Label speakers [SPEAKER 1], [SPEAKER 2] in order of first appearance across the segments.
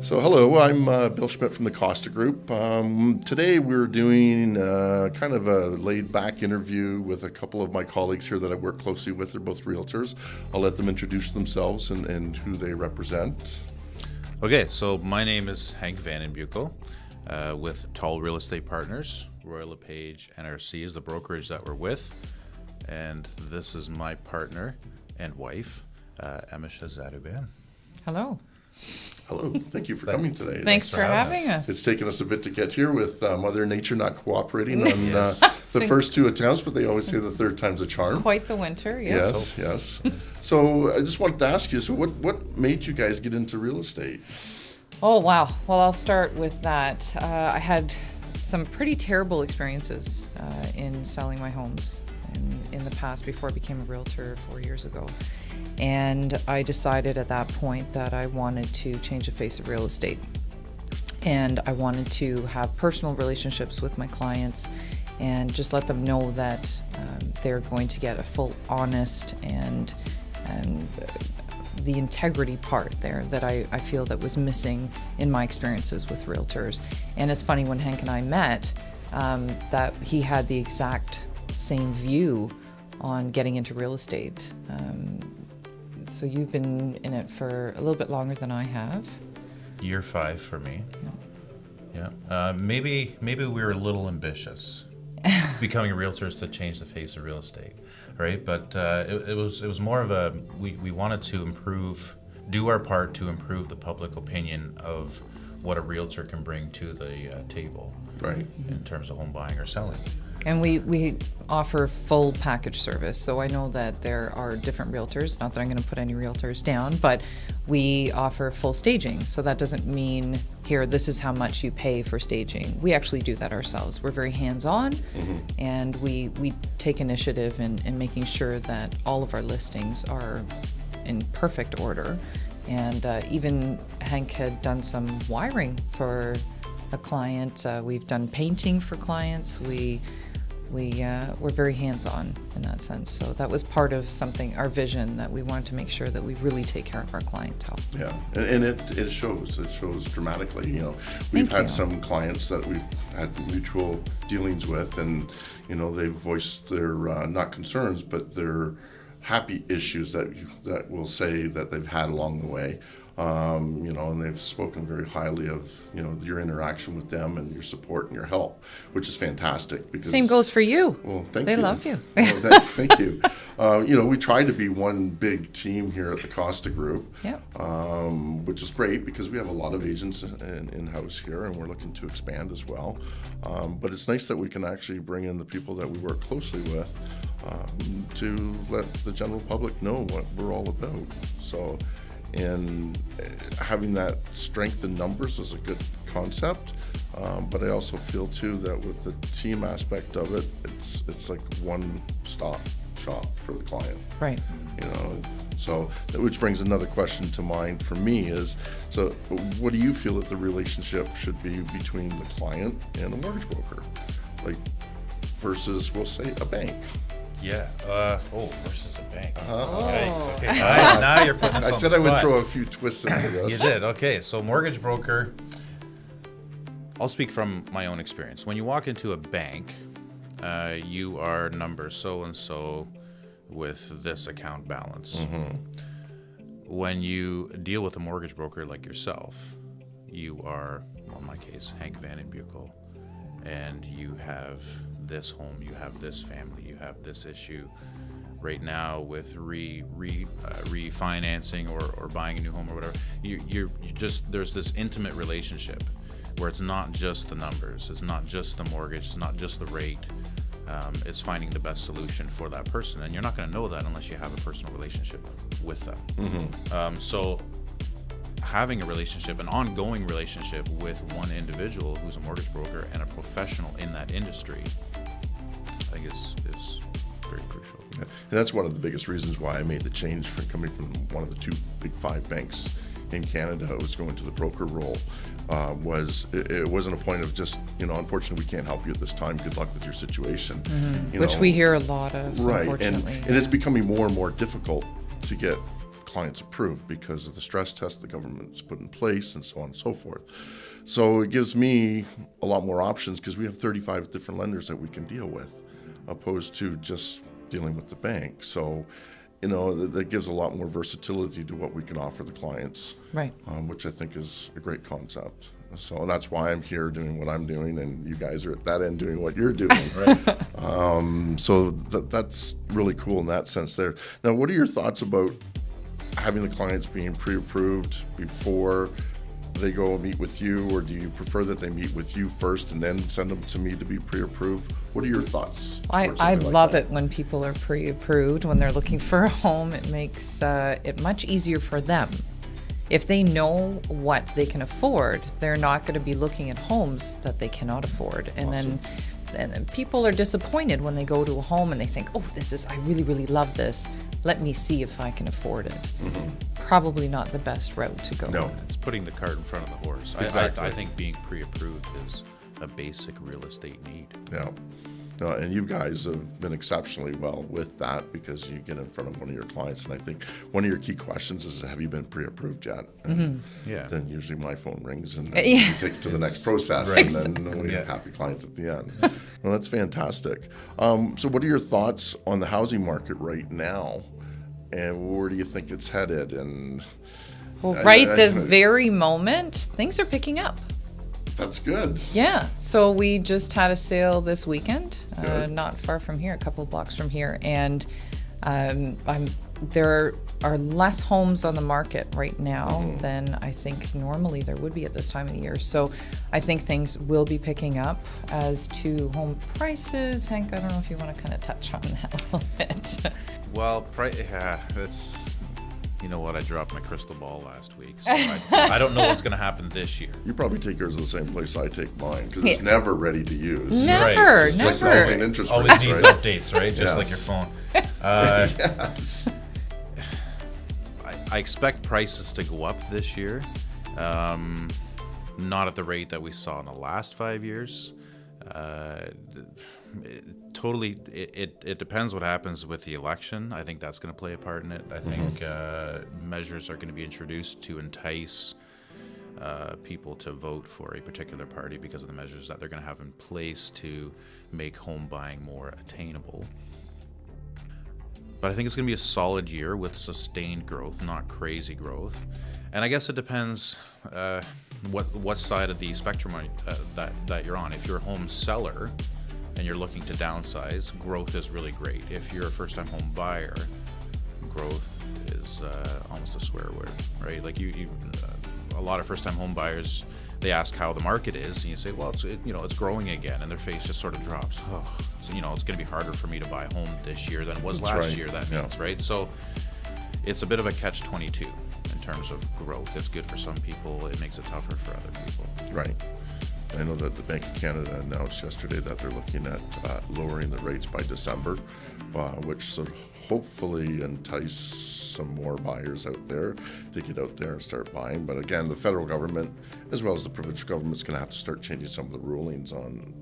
[SPEAKER 1] So hello, I'm Bill Schmidt from the Costa Group. Today we're doing kind of a laid-back interview with a couple of my colleagues here that I work closely with. They're both realtors. I'll let them introduce themselves and who they represent.
[SPEAKER 2] Okay, so my name is Henk, Vanden, Beukel with Tall Real Estate Partners. LePage NRC is the brokerage that we're with. And this is my partner and wife, Emese, Zabudan.
[SPEAKER 3] Hello.
[SPEAKER 1] Hello, thank you for coming today.
[SPEAKER 3] Thanks for having us.
[SPEAKER 1] It's taken us a bit to get here with Mother Nature not cooperating on
[SPEAKER 2] Yes.
[SPEAKER 1] the first two attempts, but they always say the third time's a charm.
[SPEAKER 3] Quite the winter, yes.
[SPEAKER 1] Yes. So I just wanted to ask you, so what made you guys get into real estate?
[SPEAKER 3] Oh, wow. Well, I'll start with that. I had some pretty terrible experiences in selling my homes in the past before I became a realtor 4 years ago. And I decided at that point that I wanted to change the face of real estate. And I wanted to have personal relationships with my clients and just let them know that they're going to get a full, honest and the integrity part there that I feel that was missing in my experiences with realtors. And it's funny, when Henk and I met, that he had the exact same view on getting into real estate. So you've been in it for a little bit longer than I have.
[SPEAKER 2] Year 5 for me. Yeah. Maybe we were a little ambitious, becoming realtors to change the face of real estate, right? But it was more of a we wanted to do our part to improve the public opinion of what a realtor can bring to the table,
[SPEAKER 1] Right.
[SPEAKER 2] in terms of home buying or selling.
[SPEAKER 3] And we offer full package service. So I know that there are different realtors, not that I'm going to put any realtors down, but we offer full staging. So that doesn't mean, here, this is how much you pay for staging. We actually do that ourselves. We're very hands-on, and we take initiative in making sure that all of our listings are in perfect order. And even Henk had done some wiring for a client. We've done painting for clients. We're very hands-on in that sense. So that was part of our vision, that we wanted to make sure that we really take care of our clientele.
[SPEAKER 1] Yeah, and it shows. It shows dramatically. We've had some clients that we've had mutual dealings with, and they've voiced their not concerns, but their happy issues that we'll say that they've had along the way. And they've spoken very highly of, your interaction with them and your support and your help, which is fantastic. Because
[SPEAKER 3] Same goes for you.
[SPEAKER 1] Well, thank
[SPEAKER 3] they
[SPEAKER 1] you.
[SPEAKER 3] love you.
[SPEAKER 1] Well, thank you. We try to be one big team here at the Costa Group,
[SPEAKER 3] Yep.
[SPEAKER 1] which is great because we have a lot of agents in-house here, and we're looking to expand as well. But it's nice that we can actually bring in the people that we work closely with to let the general public know what we're all about. So. And having that strength in numbers is a good concept, but I also feel too that with the team aspect of it, it's like one-stop shop for the client.
[SPEAKER 3] Right.
[SPEAKER 1] So which brings another question to mind for me is, so what do you feel that the relationship should be between the client and a mortgage broker, like versus, we'll say, a bank?
[SPEAKER 2] Yeah. Versus a bank.
[SPEAKER 3] Oh.
[SPEAKER 2] Yikes. Okay. Now you're putting us
[SPEAKER 1] I
[SPEAKER 2] on the
[SPEAKER 1] said
[SPEAKER 2] spot.
[SPEAKER 1] I would throw a few twists into this.
[SPEAKER 2] You did. Okay. So mortgage broker. I'll speak from my own experience. When you walk into a bank, you are number so and so with this account balance. When you deal with a mortgage broker like yourself, you are, well, in my case, Henk, Vanden, Beukel, and you have this home, you have this family, you have this issue right now with refinancing or buying a new home or whatever. You just, there's this intimate relationship where it's not just the numbers, it's not just the mortgage, it's not just the rate. It's finding the best solution for that person, and you're not going to know that unless you have a personal relationship with them. So having a relationship, an ongoing relationship with one individual who's a mortgage broker and a professional in that industry, I think is very crucial.
[SPEAKER 1] Yeah. And that's one of the biggest reasons why I made the change from coming from one of the two big 5 banks in Canada. I was going to the broker role. It wasn't a point of just, unfortunately we can't help you at this time. Good luck with your situation.
[SPEAKER 3] Which we hear a lot of,
[SPEAKER 1] right.
[SPEAKER 3] unfortunately.
[SPEAKER 1] And it's becoming more and more difficult to get clients approved because of the stress test the government's put in place and so on and so forth. So it gives me a lot more options because we have 35 different lenders that we can deal with, opposed to just dealing with the bank. So, that gives a lot more versatility to what we can offer the clients,
[SPEAKER 3] Right.
[SPEAKER 1] Which I think is a great concept. So, and that's why I'm here doing what I'm doing, and you guys are at that end doing what you're doing.
[SPEAKER 2] Right.
[SPEAKER 1] So that's really cool in that sense there. Now, what are your thoughts about having the clients being pre-approved before they go meet with you, or do you prefer that they meet with you first and then send them to me to be pre-approved? What are your thoughts?
[SPEAKER 3] I
[SPEAKER 1] towards something like
[SPEAKER 3] love
[SPEAKER 1] that?
[SPEAKER 3] it when people are pre-approved, when they're looking for a home. It makes it much easier for them. If they know what they can afford, they're not going to be looking at homes that they cannot afford. And then people are disappointed when they go to a home and they think, oh, I really, really love this. Let me see if I can afford it. Probably not the best route to go.
[SPEAKER 1] No.
[SPEAKER 2] It's putting the cart in front of the horse.
[SPEAKER 1] Exactly.
[SPEAKER 2] I think being pre-approved is a basic real estate need.
[SPEAKER 1] Yeah. No, and you guys have been exceptionally well with that because you get in front of one of your clients, and I think one of your key questions is, have you been pre-approved yet? And
[SPEAKER 2] Yeah.
[SPEAKER 1] then usually my phone rings and
[SPEAKER 3] Yeah.
[SPEAKER 1] we take it to the next process,
[SPEAKER 2] Right.
[SPEAKER 1] and then we have
[SPEAKER 2] Yeah.
[SPEAKER 1] happy clients at the end. Well, that's fantastic. So what are your thoughts on the housing market right now, and where do you think it's headed? And
[SPEAKER 3] Well, right this very moment, things are picking up.
[SPEAKER 1] that's good.
[SPEAKER 3] Yeah, so we just had a sale this weekend,
[SPEAKER 1] Good.
[SPEAKER 3] not far from here, a couple of blocks from here, and there are less homes on the market right now than I think normally there would be at this time of the year. So I think things will be picking up. As to home prices, Henk, I don't know if you want to kind of touch on that a little bit.
[SPEAKER 2] Well, that's, you know what, I dropped my crystal ball last week, so I don't know what's going to happen this year.
[SPEAKER 1] You probably take yours the same place I take mine because it's never ready to use.
[SPEAKER 3] Never,
[SPEAKER 1] It's like
[SPEAKER 3] never.
[SPEAKER 1] developing interest
[SPEAKER 2] Always
[SPEAKER 1] rates,
[SPEAKER 2] needs
[SPEAKER 1] right?
[SPEAKER 2] updates, right? Just like
[SPEAKER 1] Yes.
[SPEAKER 2] your phone.
[SPEAKER 1] Yes.
[SPEAKER 2] I expect prices to go up this year, not at the rate that we saw in the last 5 years. It depends what happens with the election. I think that's going to play a part in it. I think measures are going to be introduced to entice people to vote for a particular party because of the measures that they're going to have in place to make home buying more attainable. But I think it's going to be a solid year with sustained growth, not crazy growth. And I guess it depends what side of the spectrum that you're on. If you're a home seller and you're looking to downsize, growth is really great. If you're a first-time home buyer, growth is almost a swear word, right? Like a lot of first-time home buyers, they ask how the market is, and you say, well, it's growing again, and their face just sort of drops. Oh, so, it's going to be harder for me to buy a home this year than it was
[SPEAKER 1] That's
[SPEAKER 2] last
[SPEAKER 1] right.
[SPEAKER 2] year. That
[SPEAKER 1] Yeah.
[SPEAKER 2] means, right? So it's a bit of a catch-22 in terms of growth. It's good for some people. It makes it tougher for other people.
[SPEAKER 1] Right. I know that the Bank of Canada announced yesterday that they're looking at lowering the rates by December, which should hopefully entice some more buyers out there to get out there and start buying. But again, the federal government, as well as the provincial government, is going to have to start changing some of the rulings on,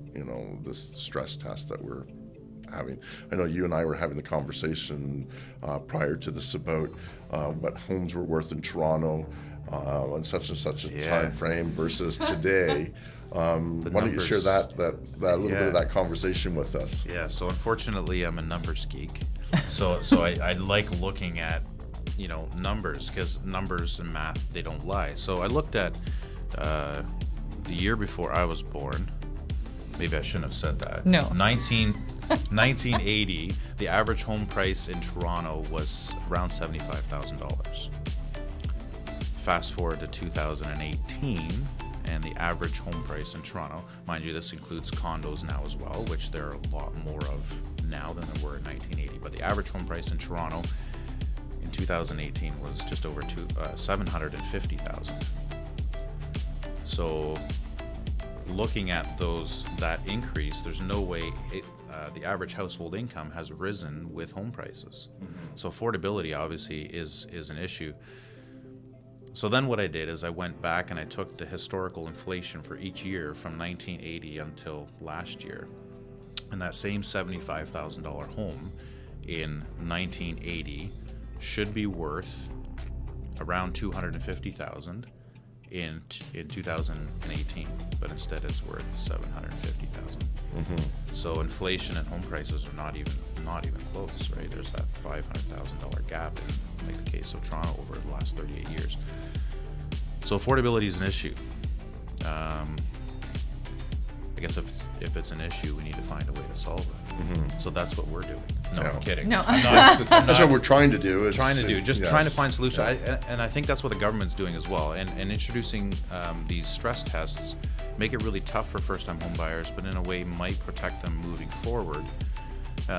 [SPEAKER 1] this stress test that we're having. I know you and I were having the conversation prior to this about what homes were worth in Toronto on such and such a time frame versus today. Why don't you share that little bit of that conversation with us?
[SPEAKER 2] Yeah, so unfortunately I'm a numbers geek. So I like looking at, numbers, because numbers and math, they don't lie. So I looked at the year before I was born. Maybe I shouldn't have said that.
[SPEAKER 3] No.
[SPEAKER 2] 1980, the average home price in Toronto was around $75,000. Fast forward to 2018, and the average home price in Toronto, mind you, this includes condos now as well, which there are a lot more of now than there were in 1980. But the average home price in Toronto in 2018 was just over $750,000. So looking at that increase, there's no way the average household income has risen with home prices. So affordability obviously is an issue. So then what I did is I went back and I took the historical inflation for each year from 1980 until last year. And that same $75,000 home in 1980 should be worth around 250,000 in 2018, but instead it's worth 750,000. So inflation and home prices are not even close, right? There's that $500,000 gap in like the case of Toronto over the last 38 years. So affordability is an issue. I guess if it's an issue, we need to find a way to solve it. So that's what we're doing. No, I'm kidding.
[SPEAKER 3] No.
[SPEAKER 1] That's what we're trying to do.
[SPEAKER 2] Trying to find solutions.
[SPEAKER 1] Yeah.
[SPEAKER 2] And I think that's what the government's doing as well. And introducing these stress tests make it really tough for first-time home buyers, but in a way might protect them moving forward,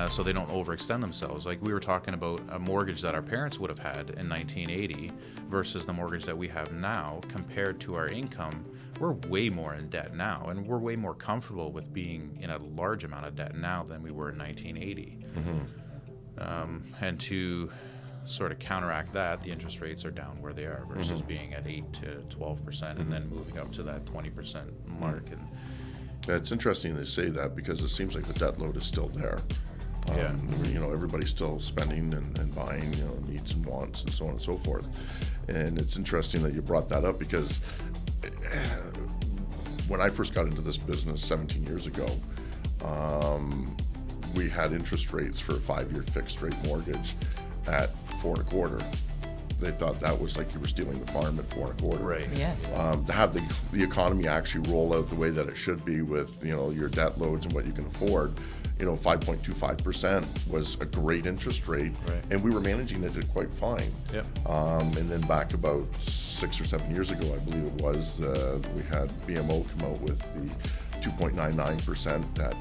[SPEAKER 2] so they don't overextend themselves. Like we were talking about a mortgage that our parents would have had in 1980 versus the mortgage that we have now. Compared to our income, we're way more in debt now, and we're way more comfortable with being in a large amount of debt now than we were in 1980. And to sort of counteract that, the interest rates are down where they are versus being at 8 to 12% and then moving up to that 20% mark. And
[SPEAKER 1] Yeah, it's interesting they say that because it seems like the debt load is still there. Everybody's still spending and buying, needs and wants and so on and so forth. And it's interesting that you brought that up because when I first got into this business 17 years ago, we had interest rates for a 5-year fixed rate mortgage at 4.25%. They thought that was like you were stealing the farm at 4.25%.
[SPEAKER 2] Right.
[SPEAKER 3] Yes.
[SPEAKER 1] To have the economy actually roll out the way that it should be with your debt loads and what you can afford, 5.25% was a great interest rate,
[SPEAKER 2] Right.
[SPEAKER 1] and we were managing it quite fine.
[SPEAKER 2] Yep.
[SPEAKER 1] And then back about 6 or 7 years ago, I believe it was, we had BMO come out with the 2.99% that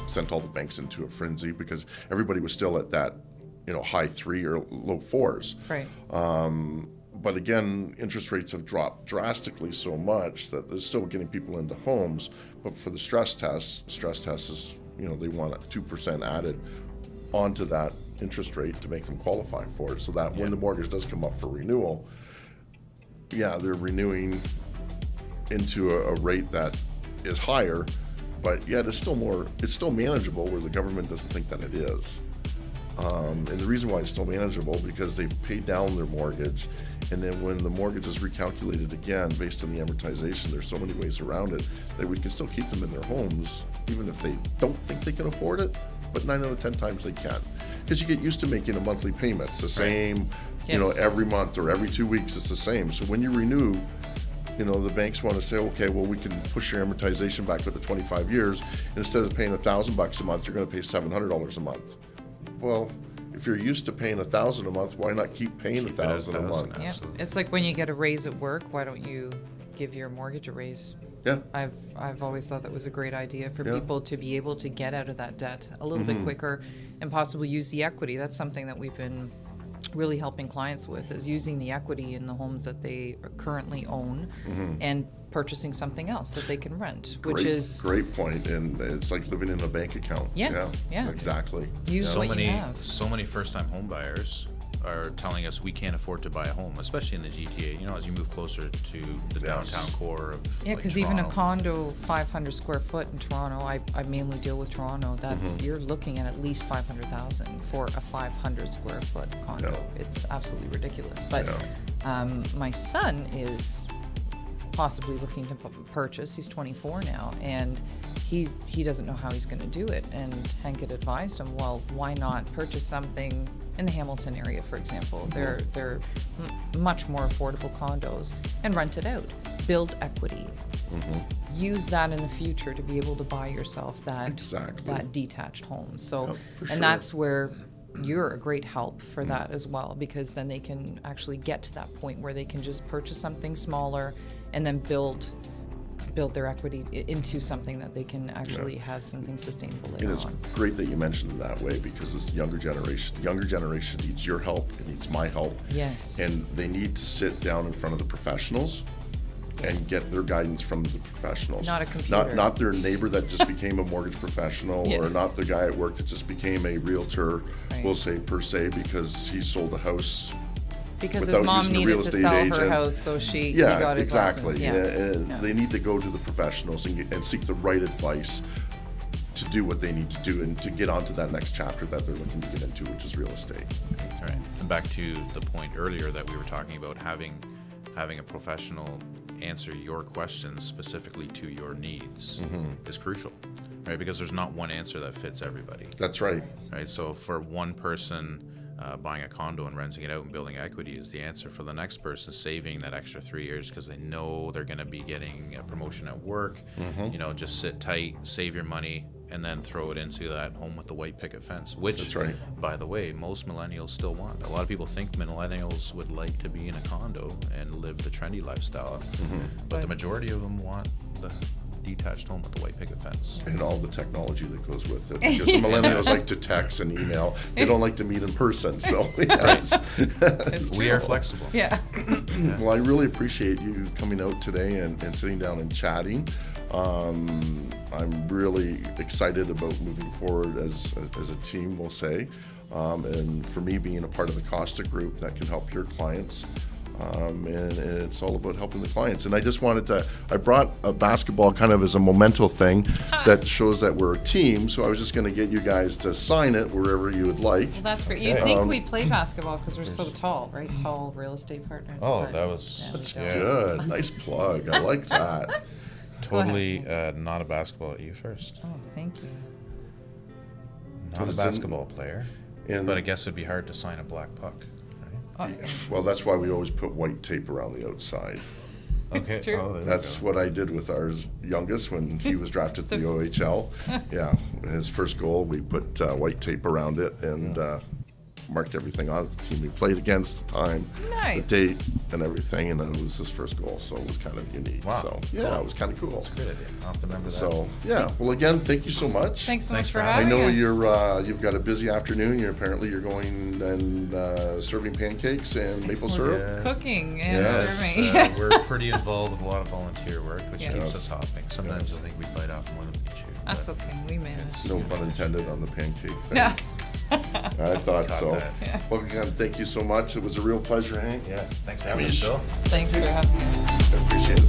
[SPEAKER 1] sent all the banks into a frenzy because everybody was still at that high 3 or low 4s.
[SPEAKER 3] Right.
[SPEAKER 1] But again, interest rates have dropped drastically so much that they're still getting people into homes. But for the stress test is, they want 2% added onto that interest rate to make them qualify for it. So that when the mortgage does come up for renewal, they're renewing into a rate that is higher, but yet it's still manageable where the government doesn't think that it is. And the reason why it's still manageable because they've paid down their mortgage, and then when the mortgage is recalculated again based on the amortization, there's so many ways around it that we can still keep them in their homes even if they don't think they can afford it, but 9 out of 10 times they can. Because you get used to making a monthly payment. It's the same,
[SPEAKER 3] Yes.
[SPEAKER 1] every month or every 2 weeks, it's the same. So when you renew, the banks want to say, okay, well, we can push your amortization back up to 25 years. And instead of paying $1,000 a month, you're going to pay $700 a month. Well, if you're used to paying $1,000 a month, why not keep paying
[SPEAKER 2] Keep it at
[SPEAKER 1] $1,000 a month?
[SPEAKER 3] Yeah.
[SPEAKER 2] Absolutely.
[SPEAKER 3] It's like when you get a raise at work, why don't you give your mortgage a raise?
[SPEAKER 1] Yeah.
[SPEAKER 3] I've always thought that was a great idea for
[SPEAKER 1] Yeah.
[SPEAKER 3] people to be able to get out of that debt a little bit quicker and possibly use the equity. That's something that we've been really helping clients with, is using the equity in the homes that they currently own and purchasing something else that they can rent, which is
[SPEAKER 1] great point. And it's like living in a bank account.
[SPEAKER 3] Yeah.
[SPEAKER 1] Exactly.
[SPEAKER 3] use
[SPEAKER 2] So
[SPEAKER 3] what
[SPEAKER 2] many
[SPEAKER 3] you have.
[SPEAKER 2] first-time home buyers are telling us we can't afford to buy a home, especially in the GTA. As you move closer to the downtown core of
[SPEAKER 3] Yeah,
[SPEAKER 2] like
[SPEAKER 3] because even a
[SPEAKER 2] Toronto.
[SPEAKER 3] condo 500 square foot in Toronto, I mainly deal with Toronto, that's you're looking at least 500,000 for a 500 square foot condo.
[SPEAKER 1] Yeah.
[SPEAKER 3] It's absolutely ridiculous. But
[SPEAKER 1] Yeah.
[SPEAKER 3] my son is possibly looking to purchase. He's 24 now, and he doesn't know how he's going to do it. And Henk had advised him, well, why not purchase something in the Hamilton area, for example? They're much more affordable condos, and rent it out. Build equity. Use that in the future to be able to buy yourself that detached home. So,
[SPEAKER 1] Yep, for
[SPEAKER 3] and
[SPEAKER 1] sure.
[SPEAKER 3] that's where you're a great help for that as well, because then they can actually get to that point where they can just purchase something smaller and then build their equity into something that they can actually have something sustainable later
[SPEAKER 1] And it's
[SPEAKER 3] on.
[SPEAKER 1] great that you mentioned it that way because this younger generation, needs your help, it needs my help.
[SPEAKER 3] Yes.
[SPEAKER 1] And they need to sit down in front of the professionals and get their guidance from the professionals.
[SPEAKER 3] Not a computer.
[SPEAKER 1] Not their neighbor that just became a mortgage professional
[SPEAKER 3] Yeah.
[SPEAKER 1] or not the guy at work that just became a realtor,
[SPEAKER 3] Right.
[SPEAKER 1] we'll say per se, because he sold a house.
[SPEAKER 3] Because his
[SPEAKER 1] without
[SPEAKER 3] mom
[SPEAKER 1] using a
[SPEAKER 3] needed
[SPEAKER 1] real
[SPEAKER 3] to
[SPEAKER 1] estate
[SPEAKER 3] sell her
[SPEAKER 1] agent.
[SPEAKER 3] house, so he
[SPEAKER 1] Yeah,
[SPEAKER 3] got his
[SPEAKER 1] exactly.
[SPEAKER 3] license. Yeah.
[SPEAKER 1] And
[SPEAKER 3] Yeah.
[SPEAKER 1] they need to go to the professionals and seek the right advice to do what they need to do and to get onto that next chapter that they're looking to get into, which is real estate.
[SPEAKER 2] All right. And back to the point earlier that we were talking about having a professional answer your questions specifically to your needs is crucial, right? Because there's not one answer that fits everybody.
[SPEAKER 1] That's right.
[SPEAKER 2] Right. So for one person, buying a condo and renting it out and building equity is the answer. For the next person, saving that extra 3 years because they know they're going to be getting a promotion at work. You know, just sit tight, save your money, and then throw it into that home with the white picket fence, which,
[SPEAKER 1] That's right.
[SPEAKER 2] by the way, most millennials still want. A lot of people think millennials would like to be in a condo and live the trendy lifestyle, but the majority of them want the detached home with the white picket fence.
[SPEAKER 1] And all the technology that goes with it. Because the millennials like to text and email. They don't like to meet in person. So, yes.
[SPEAKER 2] We are flexible.
[SPEAKER 3] Yeah.
[SPEAKER 1] Well, I really appreciate you coming out today and sitting down and chatting. I'm really excited about moving forward as a team, we'll say. And for me, being a part of the Costa Group that can help your clients. And it's all about helping the clients. And I just wanted I brought a basketball kind of as a memento thing that shows that we're a team. So I was just going to get you guys to sign it wherever you would like.
[SPEAKER 3] Well, that's great. You'd think we play basketball because we're so tall, right? Tall real estate partners.
[SPEAKER 2] Oh,
[SPEAKER 3] but,
[SPEAKER 2] that was
[SPEAKER 3] yeah,
[SPEAKER 1] That's
[SPEAKER 3] we don't.
[SPEAKER 1] good. Nice plug. I like that.
[SPEAKER 2] totally not a basketball. You first.
[SPEAKER 3] Oh, thank you.
[SPEAKER 2] Not a
[SPEAKER 1] it's in-
[SPEAKER 2] basketball player,
[SPEAKER 1] And
[SPEAKER 2] but I guess it'd be hard to sign a black puck.
[SPEAKER 3] Oh,
[SPEAKER 1] well, that's why we always put white tape around the outside.
[SPEAKER 2] Okay.
[SPEAKER 3] It's true.
[SPEAKER 2] Oh, there we
[SPEAKER 1] That's
[SPEAKER 2] go.
[SPEAKER 1] what I did with our youngest when he was drafted to the OHL. Yeah, his first goal, we put white tape around it and marked everything on it, the team we played against, the time,
[SPEAKER 3] Nice.
[SPEAKER 1] the date, and everything, and it was his first goal, so it was kind of unique.
[SPEAKER 2] Wow.
[SPEAKER 1] So, yeah, it was kind of cool.
[SPEAKER 2] That's a good idea. I'll have to remember that.
[SPEAKER 1] So, yeah, well, again, thank you so much.
[SPEAKER 3] Thanks so
[SPEAKER 2] Thanks
[SPEAKER 3] much for
[SPEAKER 2] for
[SPEAKER 1] I
[SPEAKER 3] having
[SPEAKER 1] know
[SPEAKER 3] us.
[SPEAKER 1] you've got a busy afternoon. You're going and serving pancakes and maple syrup.
[SPEAKER 3] Cooking and
[SPEAKER 1] Yes.
[SPEAKER 3] serving.
[SPEAKER 2] We're pretty involved with a lot of volunteer work, which
[SPEAKER 3] Yeah.
[SPEAKER 2] keeps
[SPEAKER 1] Yes.
[SPEAKER 2] us hopping. Sometimes
[SPEAKER 1] Yes.
[SPEAKER 2] I think we bite off more than we chew.
[SPEAKER 3] That's
[SPEAKER 2] but
[SPEAKER 3] okay. We manage.
[SPEAKER 1] No pun intended on the pancake thing.
[SPEAKER 3] Yeah.
[SPEAKER 1] I thought
[SPEAKER 2] Caught
[SPEAKER 1] so.
[SPEAKER 2] that.
[SPEAKER 3] Yeah.
[SPEAKER 1] Well, again, thank you so much. It was a real pleasure, Hank.
[SPEAKER 2] Yeah. Thanks for having us,
[SPEAKER 1] Amish.
[SPEAKER 2] Bill.
[SPEAKER 3] Thanks for having us.
[SPEAKER 1] I appreciate it.